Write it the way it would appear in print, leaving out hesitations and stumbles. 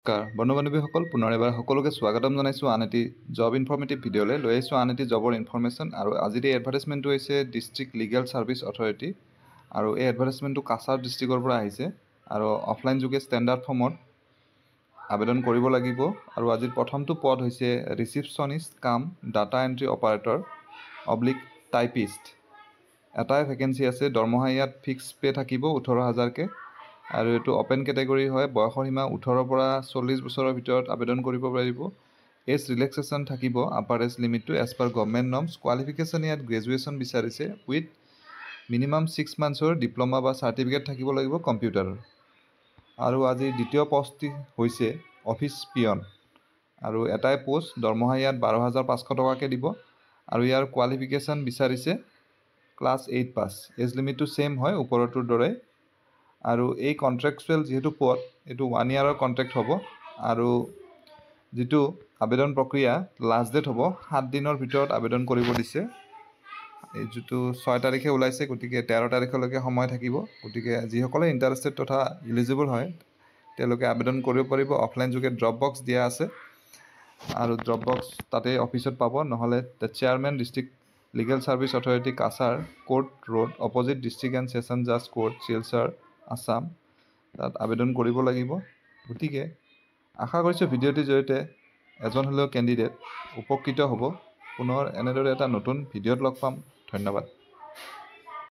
বন্ধু বান্ধৱীসকল পুনৰ এবাৰ সকলোকে স্বাগতম জনাইছোঁ আন এটি জব ইনফৰ্মেটিভ ভিডিঅ'লৈ লৈ আহিছোঁ আন এটি জবৰ ইনফৰ্মেশ্যন আৰু আজিৰ এই এডভাৰটাইজমেণ্টটো হৈছে ডিষ্ট্ৰিক্ট লিগেল ছাৰ্ভিচ অথৰিটি আৰু এই এডভাৰটাইজমেণ্টটো কাছাৰ ডিষ্ট্ৰিক্টৰ পৰা আহিছে আৰু অফলাইন যোগে ষ্টেণ্ডাৰ্ড ফৰ্মত আবেদন কৰিব লাগিব আৰু আজিৰ প্ৰথমটো পদ হৈছে ৰিচিপশ্যনিষ্ট কাম ডাটা এণ্ট্ৰি অপাৰেটৰ টাইপিষ্ট এটাই ভেকেঞ্চি আছে দৰমহা ইয়াত ফিক্স পে থাকিব 18,000কৈ আৰু এইটো অপেন কেটেগৰী হয় বয়সৰ সীমা 18 পৰা 40 বছৰৰ ভিতৰত আবেদন কৰিব পাৰিব এজ ৰিলেক্সেশ্যন থাকিব আপাৰ এজ লিমিটটো as per government norms qualification ইয়াত গ্ৰেজুৱেশ্যন বিচাৰিছে উইথ মিনিমাম 6 মান্থছৰ ডিপ্ল'মা বা চাৰ্টিফিকেট থাকিব লাগিব কম্পিউটাৰৰ আৰু আজিৰ দ্বিতীয় পষ্টটি হৈছে অফিচ পিয়ন আৰু এটাই পোষ্ট দৰমহা ইয়াত 12,500 টকাকৈ দিব আৰু ইয়াৰ কোৱালিফিকেশ্যন বিচাৰিছে ক্লাছ 8 পাছ এজ লিমিটটো ছেইম হয় ওপৰটোৰ দৰে আৰু এই কণ্ট্ৰেকচুৱেল যিহেতু পদ এইটো 1 ইয়াৰৰ কণ্ট্ৰেক্ট হ'ব আৰু যিটো আবেদন প্ৰক্ৰিয়া লাষ্ট ডেট হ'ব 7 দিনৰ ভিতৰত আবেদন কৰিব দিছে এই যিটো 6 তাৰিখে ওলাইছে গতিকে 13 তাৰিখলৈকে সময় থাকিব গতিকে যিসকলে ইণ্টাৰেষ্টেড তথা ইলিজিবল হয় তেওঁলোকে আবেদন কৰিব পাৰিব অফলাইন যোগে ড্ৰপ বক্স দিয়া আছে আৰু ড্ৰপ বক্স তাতে অফিচত পাব নহ'লে the chairman district legal service authority Cachar court road opposite district and session জাজ কোৰ্ট শিলচৰ আছাম তাত আবেদন কৰিব লাগিব গতিকে আশা কৰিছোঁ ভিডিঅ'টিৰ জৰিয়তে এজন হ'লেও কেণ্ডিডেট উপকৃত হ'ব পুনৰ এনেদৰে এটা নতুন ভিডিঅ'ত লগ পাম ধন্যবাদ